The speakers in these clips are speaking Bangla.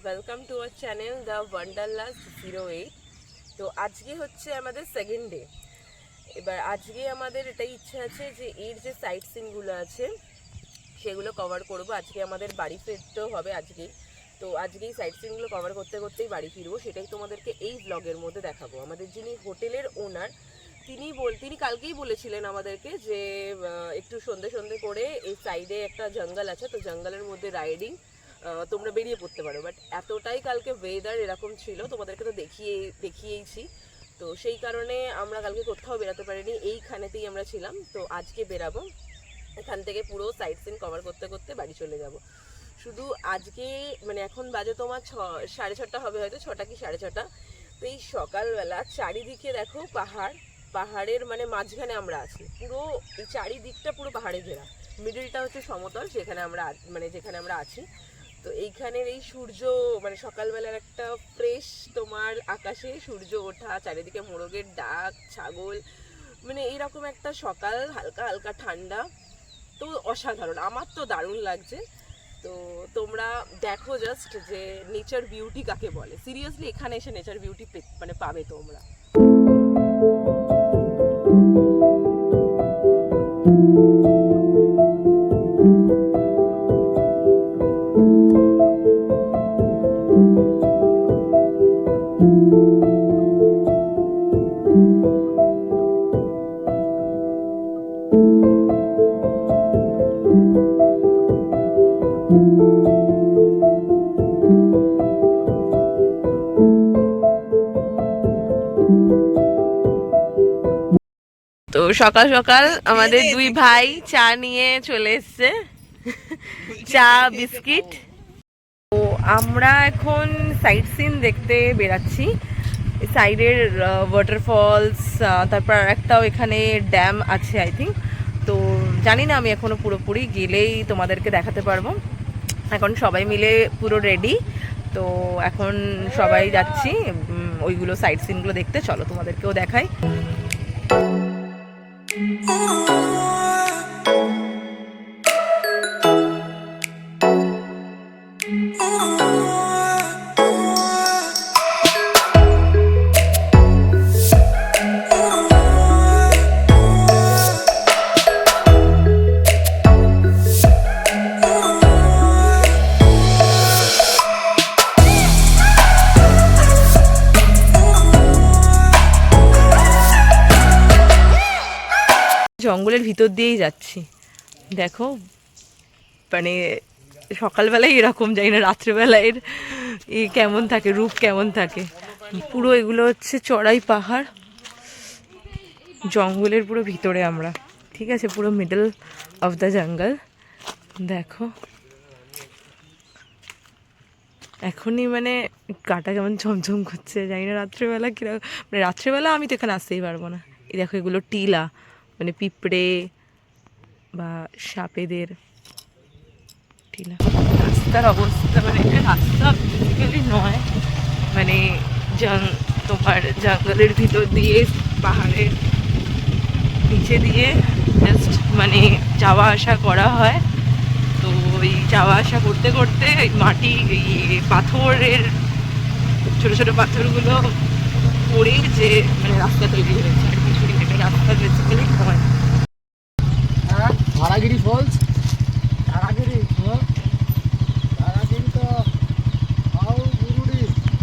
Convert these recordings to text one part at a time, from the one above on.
Welcome to our channel the wanderlust 08। তো আজকে হচ্ছে আমাদের সেকেন্ড ডে। এবার আজকে আমাদের এটাই ইচ্ছা আছে যে এর যে সাইট সিনগুলো আছে সেগুলো কভার করব। আজকে আমাদের বাড়ি ফিরতেও হবে আজকেই, তো আজকেই সাইট সিনগুলো কভার করতে করতেই বাড়ি ফিরবো, সেটাই তোমাদেরকে এই ব্লগের মধ্যে দেখাবো। আমাদের যিনি হোটেলের ওনার তিনি কালকেই বলেছিলেন আমাদেরকে যে একটু সন্ধে সন্ধে করে এই সাইডে একটা জঙ্গল আছে, তো জঙ্গলের মধ্যে রাইডিং তোমরা বেরিয়ে পড়তে পারো। বাট এতটাই কালকে ওয়েদার এরকম ছিল, তোমাদেরকে তো দেখিয়েইছি, তো সেই কারণে আমরা কালকে কোথাও বেরাতে পারিনি, এইখানেতেই আমরা ছিলাম। তো আজকে বেরাবো, এখান থেকে পুরো সাইট সিন কভার করতে করতে বাড়ি চলে যাব। শুধু আজকে মানে এখন বাজে তোমার 6:30 হবে, হয়তো 6টা কি 6:30। তো এই সকালবেলা চারিদিকে দেখো পাহাড়ের মানে মাঝখানে আমরা আছি, পুরো এই চারিদিকটা পুরো পাহাড়ে ঘেরা, মিডলটা হচ্ছে সমতল, সেখানে আমরা মানে যেখানে আমরা আছি। তো এইখানের এই সূর্য মানে সকালবেলার একটা ফ্রেশ তোমার আকাশে সূর্য ওঠা, চারিদিকে মোরগের ডাক, ছাগল, মানে এইরকম একটা সকাল, হালকা হালকা ঠান্ডা, তো অসাধারণ, আমার তো দারুণ লাগছে। তো তোমরা দেখো জাস্ট যে নেচার বিউটি কাকে বলে। সিরিয়াসলি এখানে এসে নেচার বিউটি মানে পাবে তোমরা। তো সকাল সকাল আমাদের দুই ভাই চা নিয়ে চলে এসছে, চা বিস্কিট। তো আমরা এখন সাইট সিন দেখতে বেরাচ্ছি, সাইডের ওয়াটারফলস, তারপর একটাও এখানে ড্যাম আছে আই থিঙ্ক। তো জানি না, আমি এখনো পুরোপুরি গেলেই তোমাদেরকে দেখাতে পারবো। এখন সবাই মিলে পুরো রেডি, তো এখন সবাই যাচ্ছি ওইগুলো সাইট সিনগুলো দেখতে। চলো তোমাদেরকেও দেখাই। জঙ্গলের ভিতর দিয়েই যাচ্ছি, দেখো মানে সকালবেলায় এরকম, জানি না রাত্রেবেলায় এর কেমন থাকে, রূপ কেমন থাকে। পুরো এগুলো হচ্ছে চড়াই পাহাড়, জঙ্গলের পুরো ভিতরে আমরা, ঠিক আছে, পুরো মিডল অফ দ্য জঙ্গল। দেখো এখনই মানে গাটা কেমন ঝমঝম করছে, জানি না রাত্রেবেলা কিরকম, মানে রাত্রেবেলা আমি তো এখানে আসতেই পারবো না। এই দেখো এগুলো টিলা, মানে পিঁপড়ে বা সাপেদের টিলা। রাস্তার অবস্থা মানে রাস্তা বেসিক্যালি নয়, মানে তোমার জঙ্গলের ভিতর দিয়ে পাহাড়ের নিচে দিয়ে জাস্ট মানে যাওয়া আসা করা হয়। তো ওই যাওয়া আসা করতে করতে মাটি, এই পাথরের ছোট ছোট পাথরগুলো পড়ে যে মানে রাস্তা তৈরি হয়েছে, আর কিছু রাস্তা বেসিক্যালি নয়। ভাড়াগিরি ফলস, ভাড়াগিরি তো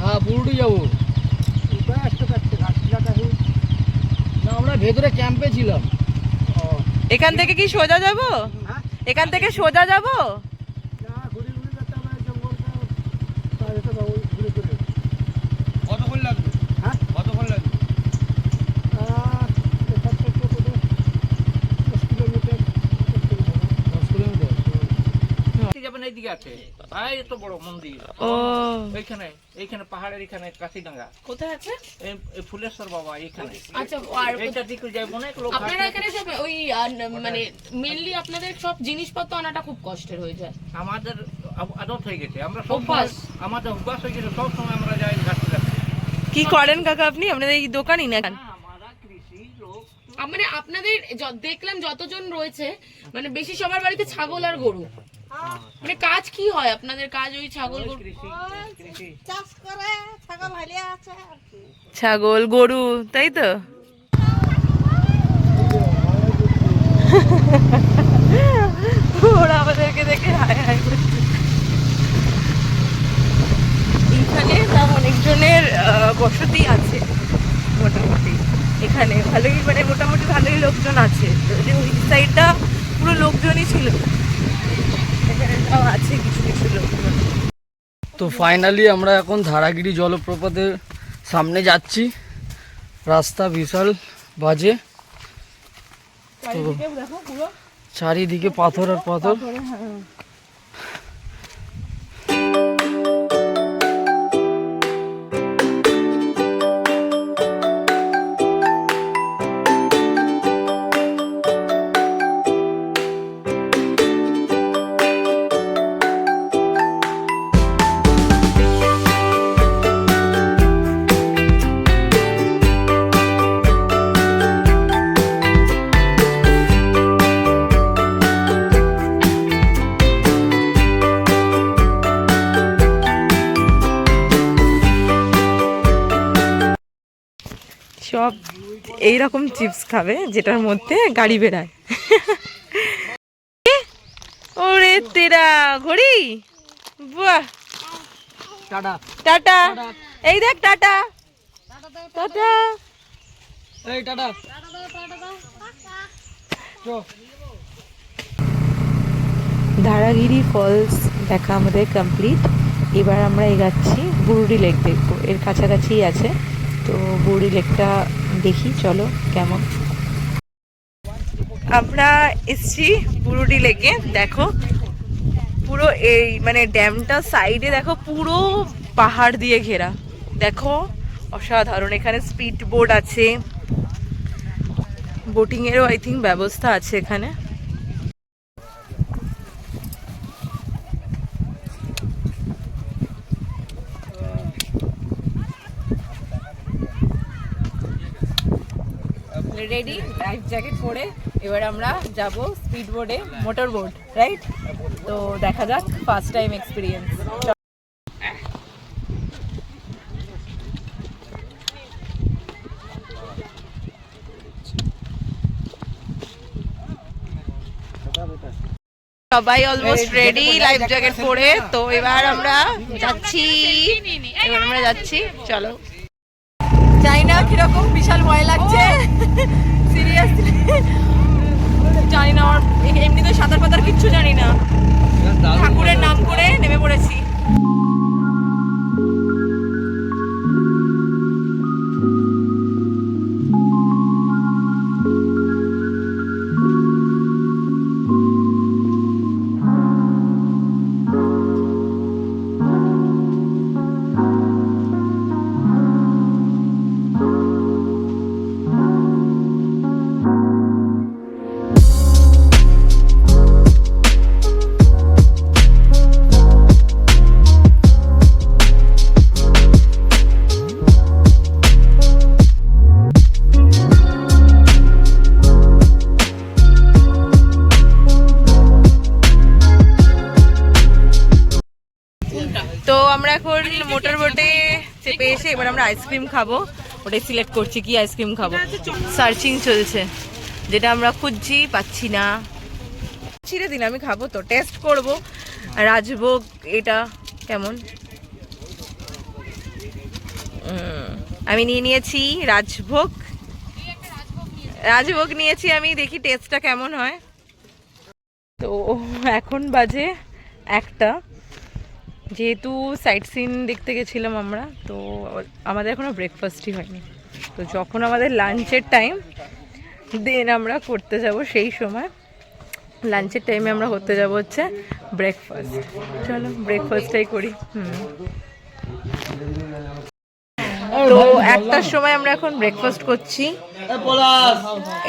হ্যাঁ বুরুডি যাবো। না আমরা ভেতরে ক্যাম্পে ছিলাম। এখান থেকে কি সোজা যাব? এখান থেকে সোজা যাব? কতক্ষণ লাগবে? হ্যাঁ কতক্ষণ লাগবে? 10 কিলোমিটার। 10 কিলোমিটার। আছে, আর এত বড় মন্দির। ও এইখানে পাহাড়ের এখানে কাশিডাঙ্গা, কোথায় আছে? এই ফুলেশ্বর বাবা এখানে। আচ্ছা, আর এইটা দিকে যাই অনেক লোক আপনারা হাঁটে। এখানে সব ওই মানে মেইনলি আপনাদের সব জিনিসপত্র আনাটা খুব কষ্টের হয়ে যায়। আমাদের আদত হয়ে গেছে, আমরা সব অভ্যাস। আমাদের অভ্যাস হয়ে গেছে, সব সময় আমরা যাই ঘাটতে ঘাটতে। কি করেন কাকা আপনি? আপনাদের এই দোকানই না? আমরা কৃষি লোক, মানে আপনাদের দেখলাম যতজন রয়েছে মানে বেশি সবার বাড়িতে ছাগল আর গরু। মানে কাজ কি হয় আপনাদের? কাজ ওই ছাগল গরু? কৃষি চাষ করে ছাগল হালিয়া আছে আর কি। ছাগল গরু, তাই তো? ওরা আমাদেরকে দেখে হায় হায় করছে। এইখানে তাও অনেকজনের বসতি আছে মোটামুটি। এখানে ভালোই মানে মোটামুটি ভালোই লোকজন আছে। যদি ওই সাইডটা পুরো লোকজনই ছিল, এখানে তাও আছে কিছু কিছু লোকজন। তো ফাইনালি আমরা এখন ধারাগিরি জলপ্রপাতের সামনে যাচ্ছি। রাস্তা বিশাল বাজে, চারিদিকে দেখো পুরো চারিদিকে পাথর আর পাথর। সব এইরকম চিপস খাবে যেটার মধ্যে গাড়ি বেড়ায়। ওরে তেরা ঘড়ি, বাহ! টাটা টাটা, এই দেখ টাটা টাটা। এই টাটা। ধারাগিরি ফলস দেখা আমাদের কমপ্লিট। এবার আমরা এগাচ্ছি বুরুডি লেক দেখবো, এর কাছাকাছিই আছে। তো বুরুডি লেকটা দেখি, চলো কেমন। আমরা এসছি বুরুডি লেকে। দেখো পুরো এই মানে ড্যামটা সাইডে দেখো পুরো পাহাড় দিয়ে ঘেরা। দেখো অসাধারণ। এখানে স্পিড বোট আছে, বোটিং এরও আই থিঙ্ক ব্যবস্থা আছে এখানে। রেডি, লাইফ জ্যাকেট পরে এবার আমরা যাব স্পিড বোর্ডে, মোটর বোট, রাইট? তো দেখা যাক, ফার্স্ট টাইম এক্সপিরিয়েন্স। সবাই অলমোস্ট রেডি লাইফ জ্যাকেট পরে। তো এবার আমরা যাচ্ছি, চলো। জানি না কিরকম, বিশাল ভয় লাগছে সিরিয়াসলি। জানি না, আমার এমনিতে সাঁতার পাতার কিচ্ছু জানি না। ঠাকুরের নাম করে নেমে পড়েছি। তো আমরা এখন মোটর বোটে চেপে এসে এবার আমরা আইসক্রিম খাবো। ওটাই সিলেক্ট করছি কি আইসক্রিম খাবো। সার্চিং চলছে, যেটা আমরা খুঁজছি, পাচ্ছি না। ছিঁড়ে দিন, আমি খাবো তো, টেস্ট করব। রাজভোগ এটা কেমন। আমি নিয়ে নিয়েছি রাজভোগ, রাজভোগ নিয়েছি আমি, দেখি টেস্টটা কেমন হয়। তো এখন বাজে 1টা। যেহেতু সাইট সিন দেখতে গেছিলাম আমরা, তো আমাদের এখনও ব্রেকফাস্টই হয়নি। তো যখন আমাদের লাঞ্চের টাইম, দেন আমরা করতে যাব সেই সময়। লাঞ্চের টাইমে আমরা করতে যাব হচ্ছে ব্রেকফাস্ট। চলো ব্রেকফাস্টটাই করি। তো 1টার সময় আমরা এখন ব্রেকফাস্ট করছি।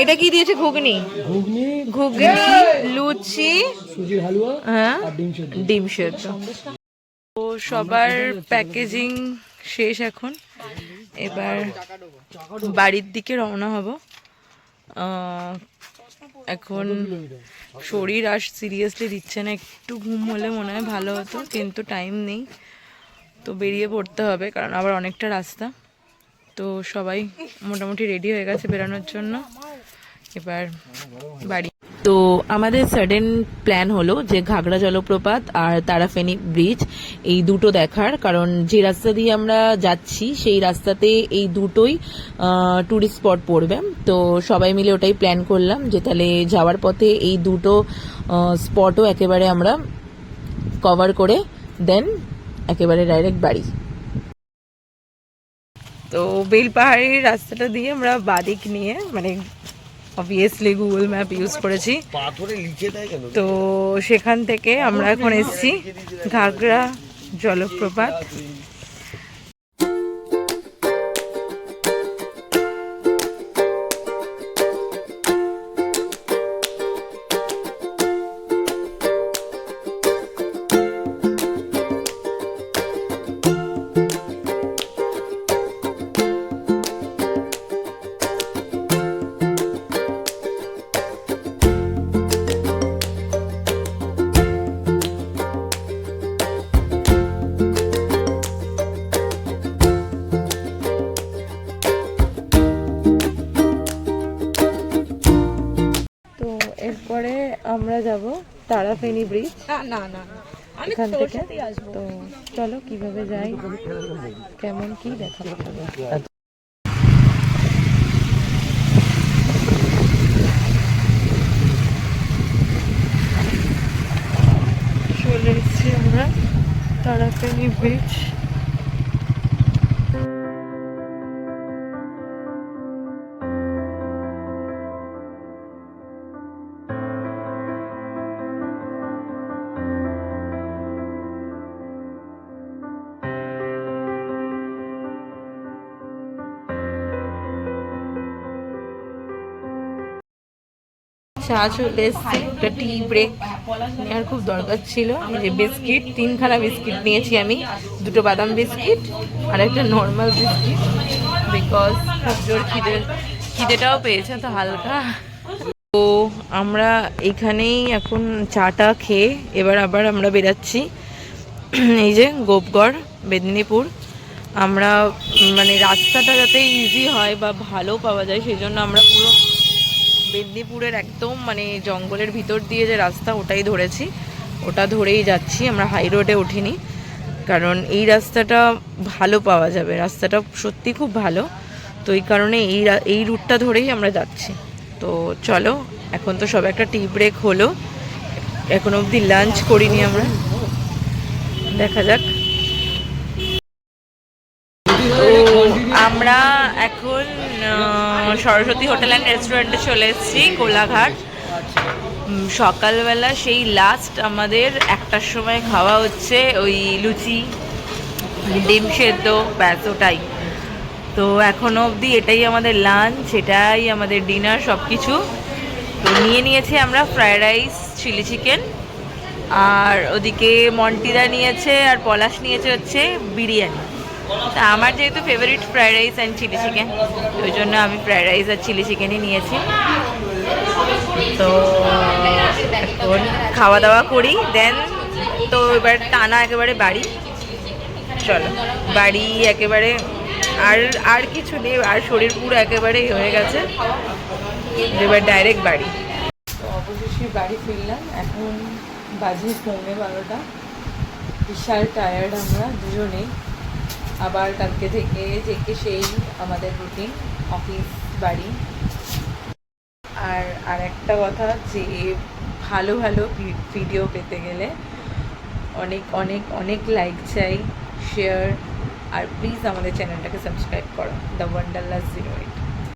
এটা কি দিয়েছে? ঘুগনি, ঘুগনি, লুচি, সুজির হালুয়া, হ্যাঁ, আর ডিম সেদ্ধ। ডিম সেদ্ধ। তো সবার প্যাকেজিং শেষ এখন, এবার বাড়ির দিকে রওনা হব। এখন শরীর আর সিরিয়াসলি দিচ্ছে না, একটু ঘুম হলে মনে হয় ভালো হতো, কিন্তু টাইম নেই, তো বেরিয়ে পড়তে হবে কারণ আবার অনেকটা রাস্তা। তো সবাই মোটামুটি রেডি হয়ে গেছে বেরানোর জন্য, এবার বাড়ি। তো আমাদের সাডেন প্ল্যান হলো যে ঘাগড়া জলপ্রপাত আর তারাফেনী ব্রিজ এই দুটো দেখার, কারণ যে রাস্তা দিয়ে আমরা যাচ্ছি সেই রাস্তাতে এই দুটোই ট্যুরিস্ট স্পট পড়বে। তো সবাই মিলে ওটাই প্ল্যান করলাম যে তাহলে যাওয়ার পথে এই দুটো স্পটও একেবারে আমরা কভার করে দেন একেবারে ডাইরেক্ট বাড়ি। তো বেলপাহাড়ির রাস্তাটা দিয়ে আমরা বাদিক নিয়ে, মানে অবভিয়াসলি গুগল ম্যাপ ইউজ করেছি, তো সেখান থেকে আমরা এখন এসেছি ঘাগড়া জলপ্রপাত। এরপরে আমরা যাব তারাফেনী ব্রিজ এখান থেকে। তো চলো কিভাবে যাই, কেমন কি দেখাবো। চলে এসেছি আমরা তারাফেনী ব্রিজ। চা চলে এসছে, একটা টি ব্রেক নেওয়ার খুব দরকার ছিল। এই যে বিস্কিট, 3খানা বিস্কিট নিয়েছি আমি, 2টো বাদাম বিস্কিট আর একটা নর্মাল বিস্কিট, বিকজ খুব জোর খিদেটাও পেয়েছে তো হালকা। তো আমরা এইখানেই এখন চাটা খেয়ে এবার আবার আমরা বেরাচ্ছি এই যে গোপগড় মেদিনীপুর। আমরা মানে রাস্তাটা যাতে ইজি হয় বা ভালো পাওয়া যায় সেই জন্য আমরা পুরো মেদিনীপুরের একদম মানে জঙ্গলের ভিতর দিয়ে যে রাস্তা ওটাই ধরেছি, ওটা ধরেই যাচ্ছি। আমরা হাই রোডে উঠিনি কারণ এই রাস্তাটা ভালো পাওয়া যাবে, রাস্তাটা সত্যি খুব ভালো, তো এই কারণে এই রুটটা ধরেই আমরা যাচ্ছি। তো চলো, এখন তো সব একটা টি ব্রেক হলো, এখন অবধি লাঞ্চ করিনি আমরা, দেখা যাক। তো আমরা এখন সরস্বতী হোটেল অ্যান্ড রেস্টুরেন্টে চলে এসেছি কোলাঘাট। সকালবেলা সেই লাস্ট আমাদের 1টার সময় খাওয়া হচ্ছে ওই লুচি, ডিম সেদ্ধ, ব্যাস ওটাই। তো এখনো অবধি এটাই আমাদের লাঞ্চ, এটাই আমাদের ডিনার, সব কিছু। তো নিয়েছি আমরা ফ্রায়েড রাইস, চিলি চিকেন, আর ওদিকে মন্টিদা নিয়েছে আর পলাশ নিয়েছে হচ্ছে বিরিয়ানি। তা আমার যেহেতু favourite fried rice and chilli chicken, ওই জন্য আমি ফ্রায়েড রাইস আর চিলি চিকেনই নিয়েছি। তো এখন খাওয়া দাওয়া করি, দেন তো এবার টানা একেবারে বাড়ি। চলো বাড়ি একেবারে, আর কিছু নেই, আর শরীর পুরো একেবারে হয়ে গেছে, এবার ডাইরেক্ট বাড়ি। তো অবশেষে বাড়ি ফিরলাম, এখন বাজে 12:15। বিশাল টায়ার্ড আমরা দুজনেই, আবার কালকে থেকে সেই আমাদের রুটিন, অফিস বাড়ি। আর একটা কথা, যে ভালো ভালো ভিডিও পেতে গেলে অনেক অনেক অনেক লাইক চাই, শেয়ার, আর প্লিজ আমাদের চ্যানেলটাকে সাবস্ক্রাইব করো, দ্য ওয়ান্ডারলাস্ট 08।